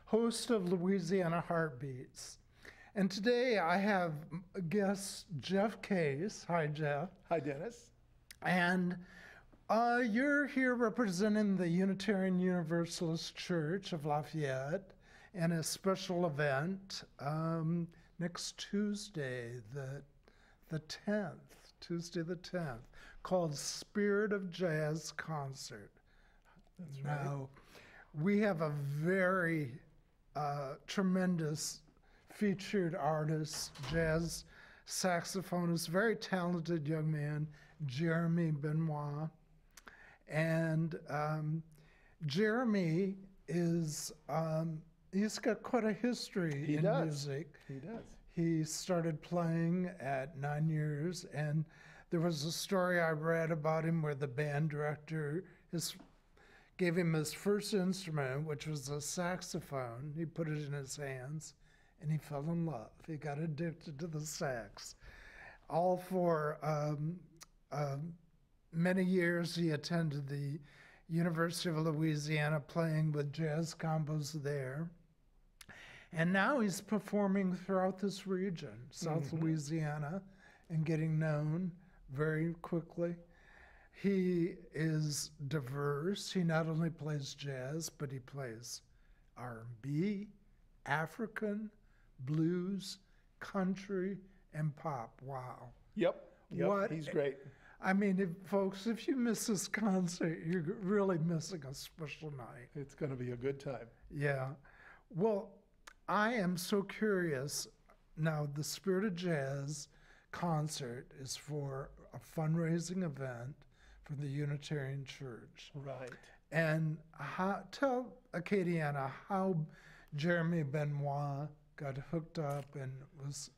host of Louisiana Heartbeats. And today I have guest Jeff Case. Hi, Jeff. Hi, Dennis. And you're here representing the Unitarian Universalist Church of Lafayette and a special event next Tuesday, the 10th, Tuesday the 10th, called Spirit of Jazz Concert. That's right. Now, we have a very tremendous featured artist, jazz saxophonist, very talented young man, Jeremy Benoit. And Jeremy is, he's got quite a history in music. He does. He started playing at 9 years, and there was a story I read about him where the band director gave him his first instrument, which was a saxophone. He put it in his hands, and he fell in love. He got addicted to the sax. All for many years, he attended the University of Louisiana, playing with jazz combos there. And now he's performing throughout this region, South Louisiana, and getting known very quickly. He is diverse. He not only plays jazz, but he plays R&B, African, blues, country, and pop. Wow. Yep. He's great. I mean, folks, if you miss this concert, you're really missing a special night. It's going to be a good time. Yeah. Well, I am so curious. Now, the Spirit of Jazz concert is for a fundraising event for the Unitarian Church. Right. And tell Acadiana how Jeremy Benoit got hooked up and was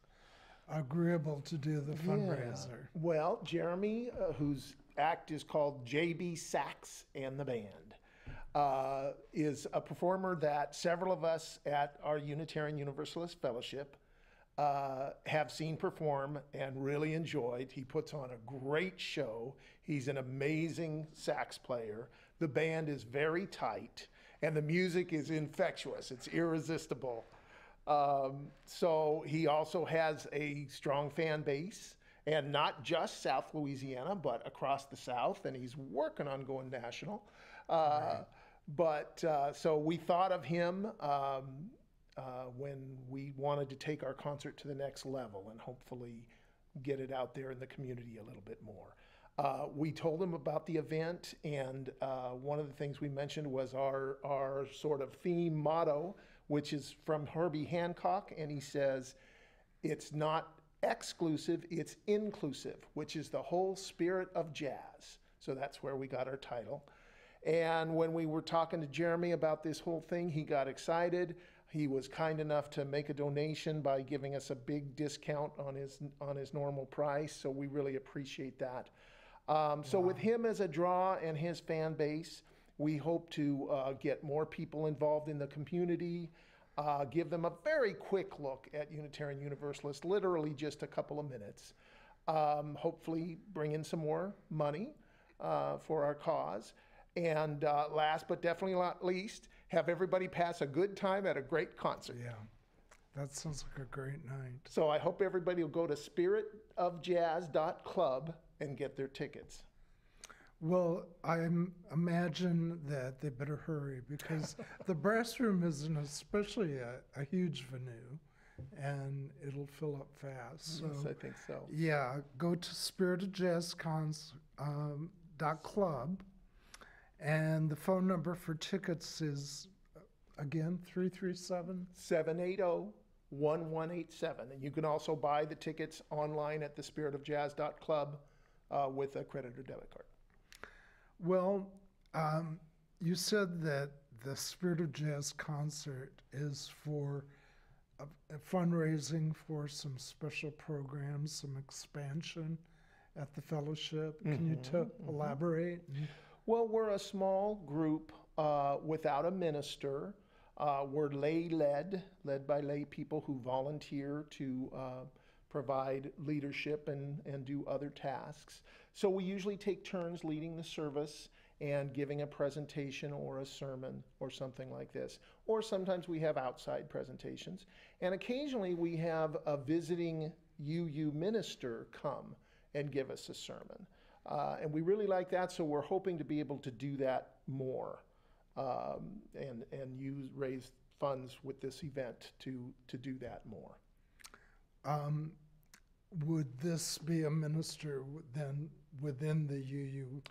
agreeable to do the fundraiser. Yeah. Well, Jeremy, whose act is called JB Sax and the Band, is a performer that several of us at our Unitarian Universalist Fellowship have seen perform and really enjoyed. He puts on a great show. He's an amazing sax player. The band is very tight, and the music is infectious. It's irresistible. So he also has a strong fan base, and not just South Louisiana, but across the South, and he's working on going national. But so we thought of him when we wanted to take our concert to the next level and hopefully get it out there in the community a little bit more. We told him about the event, and one of the things we mentioned was our sort of theme motto, which is from Herbie Hancock, and he says, it's not exclusive, it's inclusive, which is the whole spirit of jazz. So that's where we got our title. And when we were talking to Jeremy about this whole thing, he got excited. He was kind enough to make a donation by giving us a big discount on his normal price, so we really appreciate that. So with him as a draw and his fan base, we hope to get more people involved in the community, give them a very quick look at Unitarian Universalist, literally just a couple of minutes. Hopefully bring in some more money for our cause. And last but definitely not least, have everybody pass a good time at a great concert. Yeah, that sounds like a great night. So I hope everybody will go to spiritofjazz.club and get their tickets. Well, I imagine that they better hurry because the brass room is especially a huge venue, and it'll fill up fast. So, Yes, I think so. Yeah, go to spiritofjazzcons.club, and the phone number for tickets is, again, 337? 780-1187. And you can also buy the tickets online at thespiritofjazz.club with a credit or debit card. Well, you said that the Spirit of Jazz concert is for a fundraising for some special programs, some expansion at the fellowship. Can you elaborate? Well, we're a small group without a minister. We're led by lay people who volunteer to provide leadership and do other tasks. So we usually take turns leading the service, and giving a presentation or a sermon or something like this. Or sometimes we have outside presentations. And occasionally we have a visiting UU minister come and give us a sermon. And we really like that, so we're hoping to be able to do that more and raise funds with this event to do that more. Would this be a minister then within the UU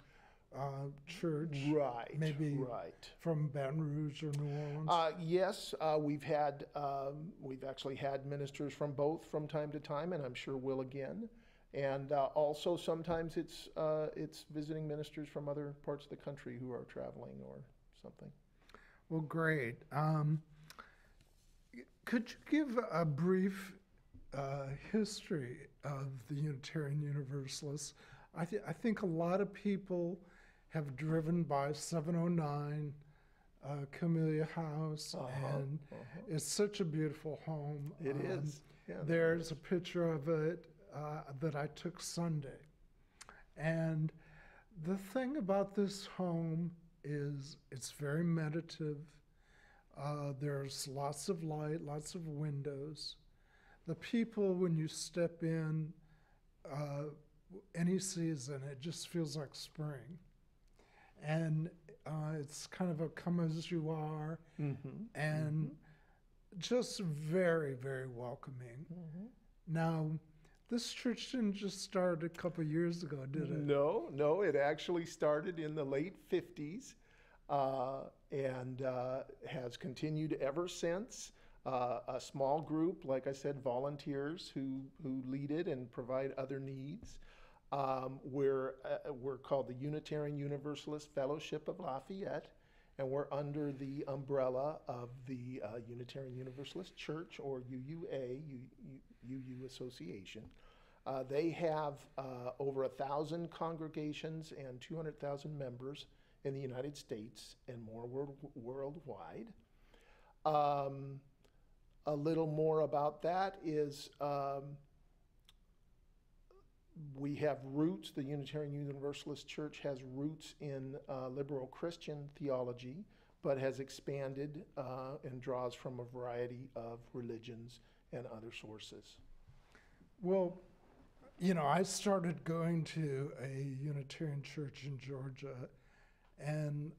church? Right. Maybe right. from Baton Rouge or New Orleans? Yes, we've actually had ministers from both from time to time, and I'm sure will again. And also sometimes it's visiting ministers from other parts of the country who are traveling or something. Well, great. Could you give a brief history of the Unitarian Universalists? I think a lot of people have driven by 709 Camellia House, and it's such a beautiful home. It is. Yeah, there's a picture of it that I took Sunday. And the thing about this home is it's very meditative. There's lots of light, lots of windows. The people, when you step in, any season, it just feels like spring. And it's kind of a come as you are, and just very, very welcoming. Now, this church didn't just start a couple years ago, did it? No, it actually started in the late 50s and has continued ever since. A small group, like I said, volunteers who lead it and provide other needs. We're called the Unitarian Universalist Fellowship of Lafayette, and we're under the umbrella of the Unitarian Universalist Church, or UUA, UU Association. They have over 1,000 congregations and 200,000 members in the United States and more worldwide. A little more about that is we have roots. The Unitarian Universalist Church has roots in liberal Christian theology, but has expanded and draws from a variety of religions and other sources. Well, you know, I started going to a Unitarian church in Georgia, and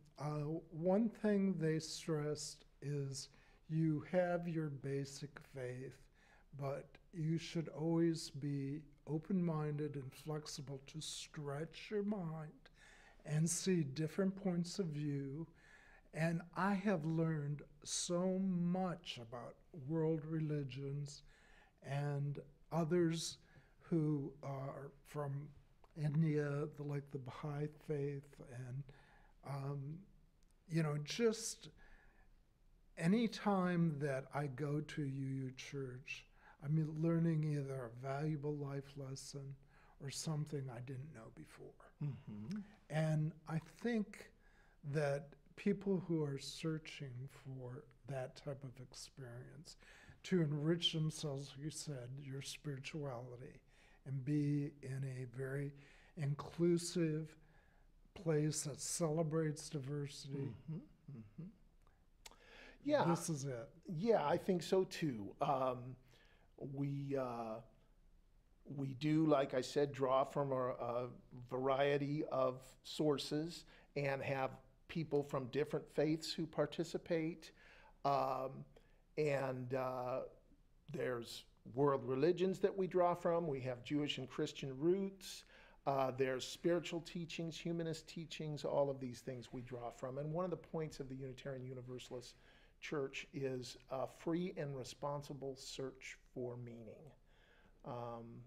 one thing they stressed is you have your basic faith, but you should always be open-minded and flexible to stretch your mind and see different points of view. And I have learned so much about world religions and others who are from India, like the Baha'i faith, and you know, just any time that I go to UU Church, I'm learning either a valuable life lesson or something I didn't know before. And I think that people who are searching for that type of experience to enrich themselves, like you said, your spirituality, and be in a very inclusive place that celebrates diversity. Yeah, this is it. Yeah, I think so too. We do, like I said, draw from a variety of sources and have people from different faiths who participate. And there's world religions that we draw from. We have Jewish and Christian roots. There's spiritual teachings, humanist teachings, all of these things we draw from. And one of the points of the Unitarian Universalist Church is a free and responsible search for meaning.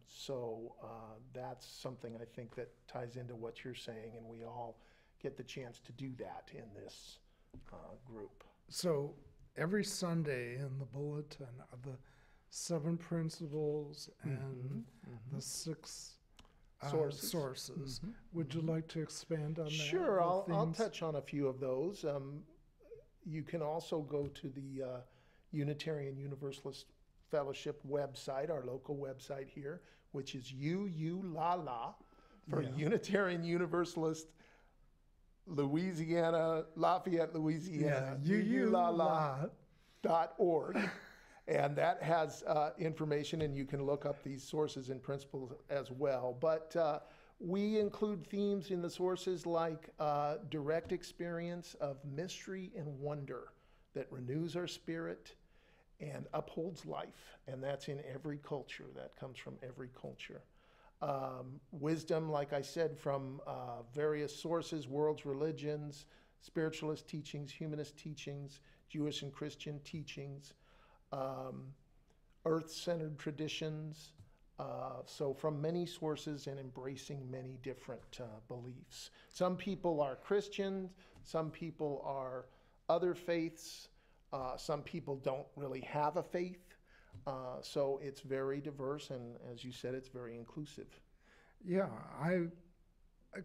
So that's something I think that ties into what you're saying, and we all get the chance to do that in this group. So every Sunday in the bulletin are the 7 principles and the 6 sources. Would you like to expand on that? Sure, I'll touch on a few of those. You can also go to the Unitarian Universalist Fellowship website, our local website here, which is UULALA for Unitarian Universalist Louisiana, Lafayette, Louisiana, UULA. .org. And that has information, and you can look up these sources and principles as well. But we include themes in the sources like direct experience of mystery and wonder that renews our spirit and upholds life. And that's in every culture. That comes from every culture. Wisdom, like I said, from various sources, world's religions, spiritualist teachings, humanist teachings, Jewish and Christian teachings, earth-centered traditions, so from many sources and embracing many different beliefs. Some people are Christians, some people are other faiths, some people don't really have a faith, so it's very diverse, and as you said, it's very inclusive. Yeah, I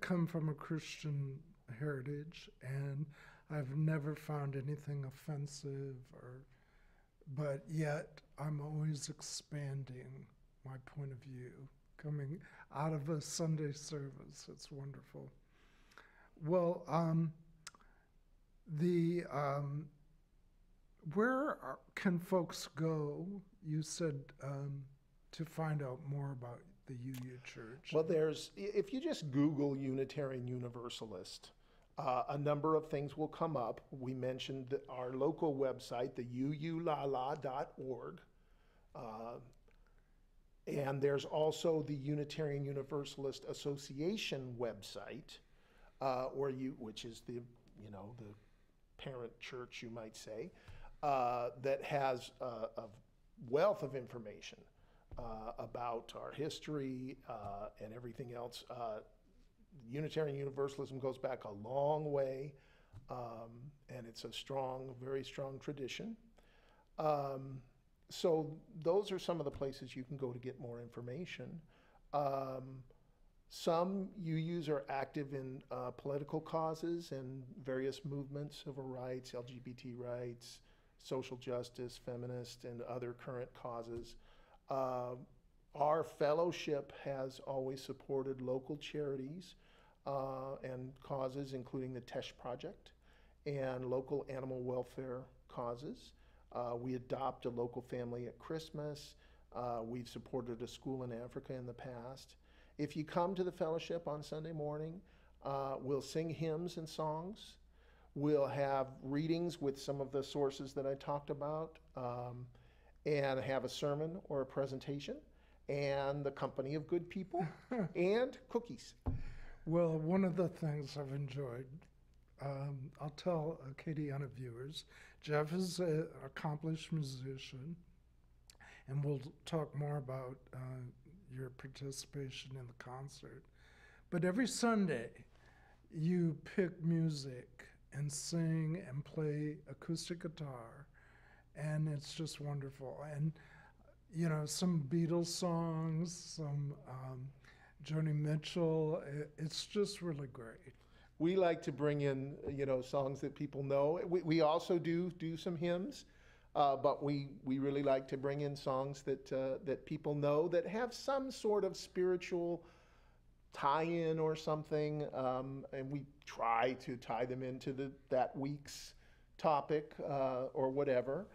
come from a Christian heritage, and I've never found anything offensive, but yet I'm always expanding my point of view, coming out of a Sunday service. It's wonderful. Well, can folks go? You said to find out more about the UU Church. Well, if you just Google Unitarian Universalist, a number of things will come up. We mentioned our local website, the uulala.org. And there's also the Unitarian Universalist Association website, which is the parent church, you might say, that has a wealth of information about our history and everything else. Unitarian Universalism goes back a long way, and it's a very strong tradition. So those are some of the places you can go to get more information. Some UUs are active in political causes and various movements, civil rights, LGBT rights, social justice, feminist, and other current causes. Our fellowship has always supported local charities and causes, including the Tesh Project and local animal welfare causes. We adopt a local family at Christmas. We've supported a school in Africa in the past. If you come to the fellowship on Sunday morning, we'll sing hymns and songs. We'll have readings with some of the sources that I talked about, and have a sermon or a presentation, and the company of good people, and cookies. Well, one of the things I've enjoyed, I'll tell Acadiana viewers, Jeff is an accomplished musician, and we'll talk more about your participation in the concert. But every Sunday, you pick music and sing and play acoustic guitar, and it's just wonderful. And, some Beatles songs, some Joni Mitchell, it's just really great. We like to bring in, songs that people know. We also do some hymns, but we really like to bring in songs that people know that have some sort of spiritual tie-in or something, and we try to tie them into that week's topic or whatever.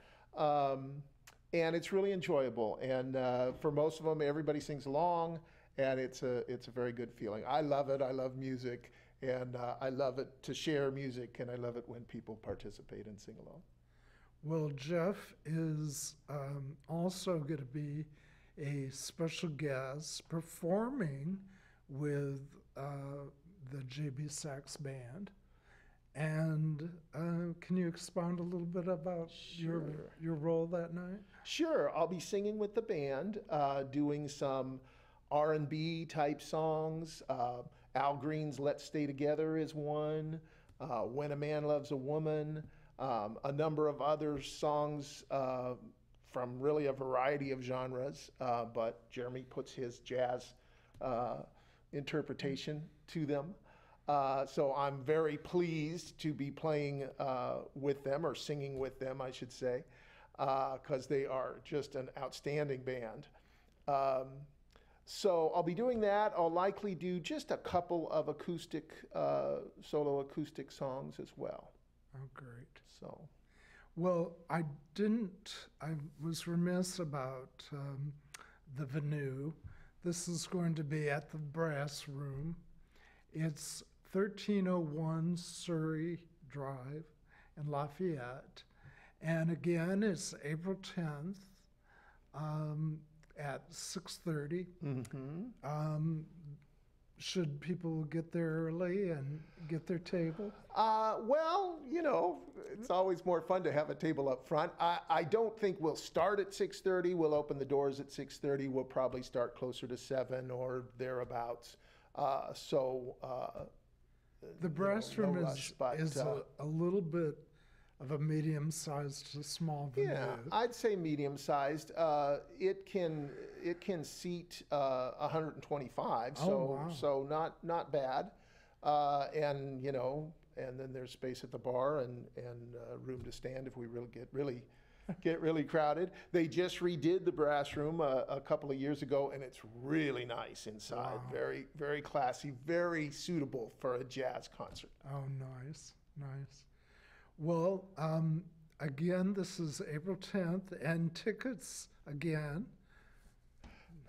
And it's really enjoyable. And for most of them, everybody sings along, and it's a very good feeling. I love it. I love music. And I love it to share music, and I love it when people participate and sing along. Well, Jeff is also going to be a special guest performing with the JB Sax Band. And can you expound a little bit about your role that night? Sure. I'll be singing with the band, doing some R&B type songs. Al Green's Let's Stay Together is one, When a Man Loves a Woman, a number of other songs from really a variety of genres, but Jeremy puts his jazz interpretation to them. So I'm very pleased to be playing with them, or singing with them, I should say, because they are just an outstanding band. So I'll be doing that. I'll likely do just a couple of acoustic, solo acoustic songs as well. Oh, great. So, Well, I was remiss about the venue. This is going to be at the Brass Room. It's 1301 Surrey Drive in Lafayette. And again, it's April 10th at 6:30. Should people get there early and get their table? well, you know, it's always more fun to have a table up front. I don't think we'll start at 6:30. We'll open the doors at 6:30. We'll probably start closer to 7 or thereabouts. The Brass Room no rush, but, is a little bit of a medium-sized to small venue. yeah, I'd say medium-sized. It can seat 125, so wow. so not bad. And you know, and then there's space at the bar and room to stand if we get really crowded. They just redid the Brass Room a couple of years ago, and it's really nice inside. Wow. Very, very classy, very suitable for a jazz concert. Oh, nice. Well, again, this is April 10th, and tickets, again,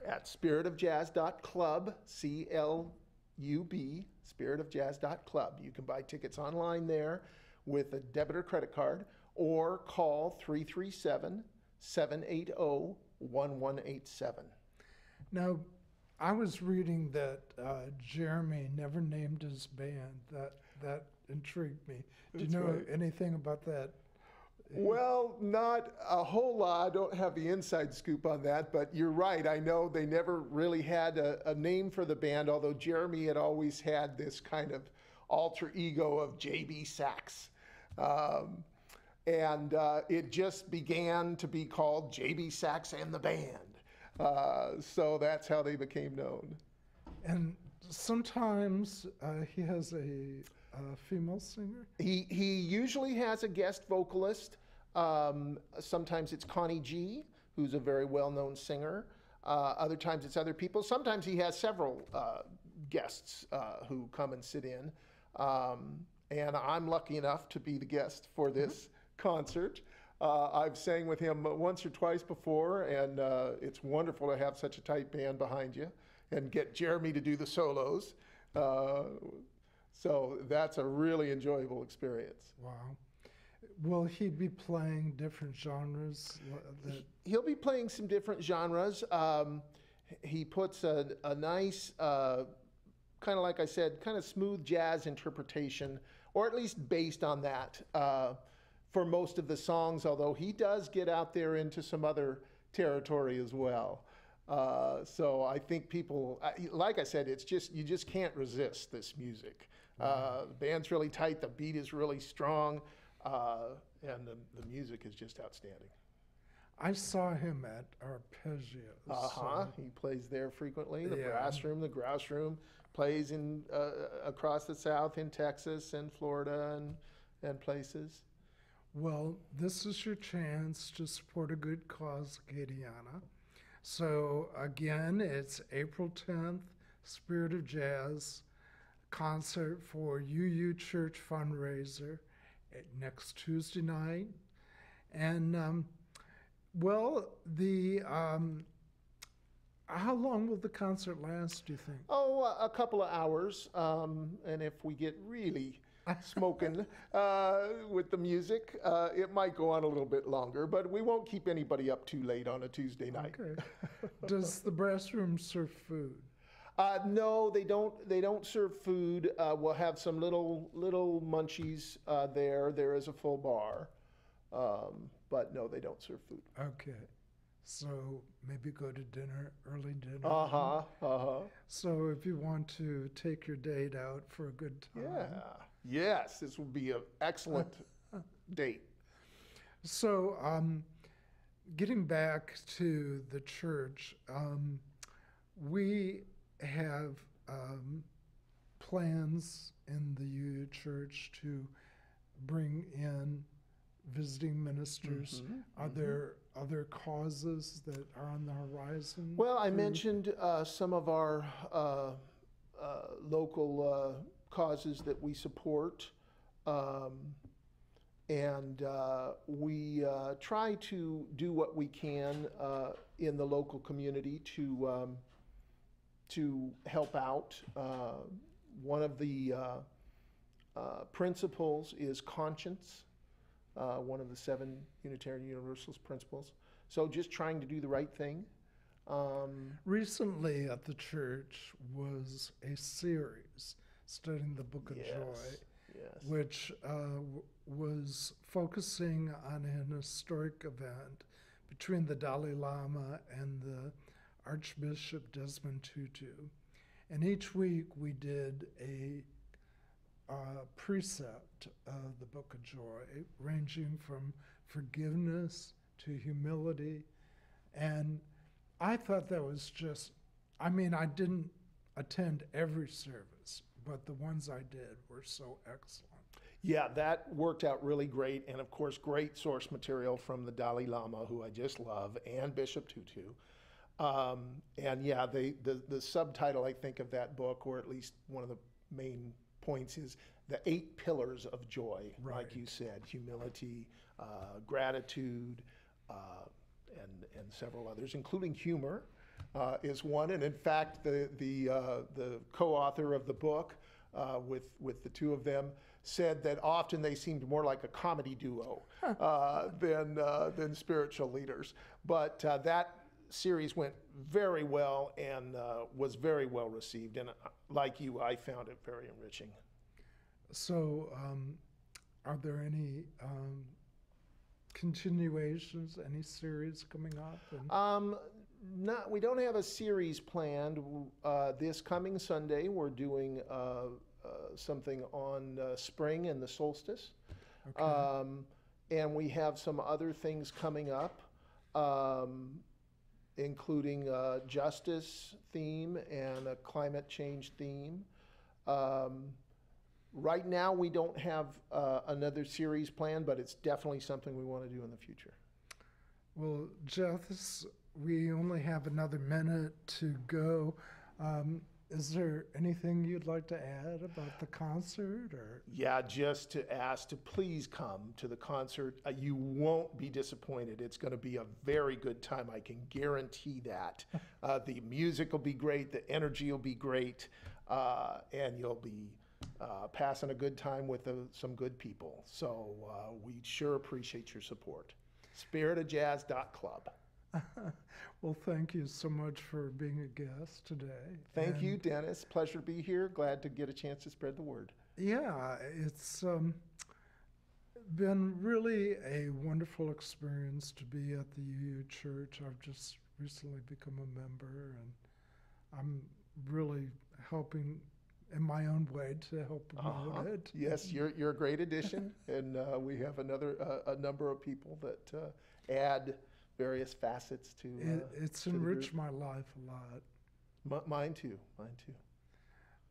At spiritofjazz.club, CLUB, spiritofjazz.club. You can buy tickets online there with a debit or credit card, or call 337-780-1187. Now, I was reading that Jeremy never named his band. That intrigued me. Do you That's know right. anything about that? Well, not a whole lot. I don't have the inside scoop on that, but you're right. I know they never really had a name for the band, although Jeremy had always had this kind of alter ego of JB Sax. And it just began to be called JB Sax and the Band. So that's how they became known. And sometimes he has a female singer. He usually has a guest vocalist. Sometimes it's Connie G, who's a very well-known singer. Other times it's other people. Sometimes he has several guests who come and sit in. And I'm lucky enough to be the guest for this concert. I've sang with him once or twice before, and it's wonderful to have such a tight band behind you and get Jeremy to do the solos. So that's a really enjoyable experience. Wow. Will he be playing different genres? He'll be playing some different genres. He puts a nice, kind of like I said, kind of smooth jazz interpretation, or at least based on that, for most of the songs, although he does get out there into some other territory as well. So I think people, like I said, you just can't resist this music. The band's really tight, the beat is really strong, and the music is just outstanding. I saw him at Arpeggios. He plays there frequently. The Yeah. Brass Room, the Grouse Room, plays in across the South in Texas and Florida and places. Well, this is your chance to support a good cause, Acadiana. So again, it's April 10th, Spirit of Jazz concert for UU Church fundraiser next Tuesday night. And how long will the concert last, do you think? Oh, a couple of hours. And if we get really smoking with the music, it might go on a little bit longer, but we won't keep anybody up too late on a Tuesday night. Okay. Does the Brass Room serve food? No, they don't. They don't serve food. We'll have some little munchies there. There is a full bar, but no, they don't serve food. Okay. So maybe go to dinner, early dinner. So if you want to take your date out for a good time. Yeah. Yes, this will be an excellent date. So getting back to the church, we have plans in the UU Church to bring in visiting ministers. Are there other causes that are on the horizon? Well, I mentioned some of our local causes that we support. And we try to do what we can in the local community to help out. One of the principles is conscience, one of the 7 Unitarian Universalist principles. So just trying to do the right thing. Recently at the church was a series studying the Book of Joy, which was focusing on an historic event between the Dalai Lama and the Archbishop Desmond Tutu. And each week we did a precept of the Book of Joy, ranging from forgiveness to humility. And I thought that was just, I mean, I didn't attend every service, but the ones I did were so excellent. Yeah, that worked out really great. And of course, great source material from the Dalai Lama, who I just love, and Bishop Tutu. And yeah, the subtitle, I think, of that book, or at least one of the main points, is the 8 pillars of joy, like you said: humility, gratitude, and several others, including humor, is one. And in fact, the co-author of the book, with the two of them, said that often they seemed more like a comedy duo than spiritual leaders. But that series went very well and was very well received. And like you, I found it very enriching. So, are there any continuations, any series coming up? We don't have a series planned. This coming Sunday, we're doing something on spring and the solstice. Okay. And we have some other things coming up, including a justice theme and a climate change theme. Right now, we don't have another series planned, but it's definitely something we want to do in the future. Well, Jeff, we only have another minute to go. Is there anything you'd like to add about the concert? Or? Yeah, just to ask to please come to the concert. You won't be disappointed. It's going to be a very good time. I can guarantee that. The music will be great. The energy will be great. And you'll be passing a good time with some good people. So we sure appreciate your support. spiritofjazz.club. Well, thank you so much for being a guest today. Thank you, Dennis. Pleasure to be here. Glad to get a chance to spread the word. Yeah, it's been really a wonderful experience to be at the UU Church. I've just recently become a member, and I'm really helping in my own way to help promote it. Yes, you're a great addition, and we have a number of people that add various facets to it's enriched my life a lot. Mine too.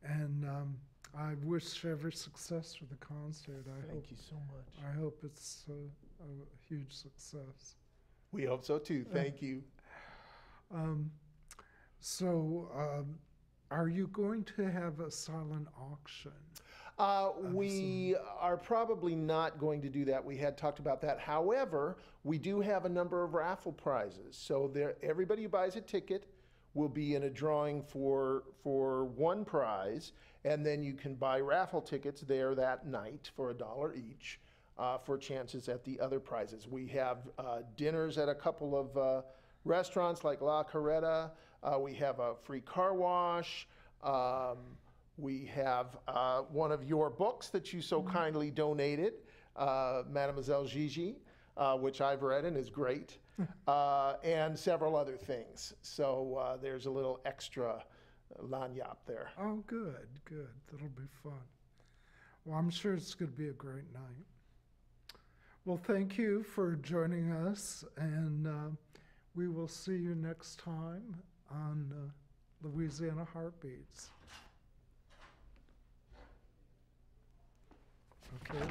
And I wish every success for the concert. Thank you so much. I hope it's a huge success. We hope so too. Thank you. Are you going to have a silent auction? We are probably not going to do that. We had talked about that. However, we do have a number of raffle prizes. So everybody who buys a ticket will be in a drawing for one prize, and then you can buy raffle tickets there that night for $1 each for chances at the other prizes. We have dinners at a couple of restaurants like La Carreta. We have a free car wash. We have one of your books that you so kindly donated, Mademoiselle Gigi, which I've read and is great, and several other things. So there's a little extra lagniappe there. Oh, good. That'll be fun. Well, I'm sure it's going to be a great night. Well, thank you for joining us, and we will see you next time on Louisiana Heartbeats. Okay.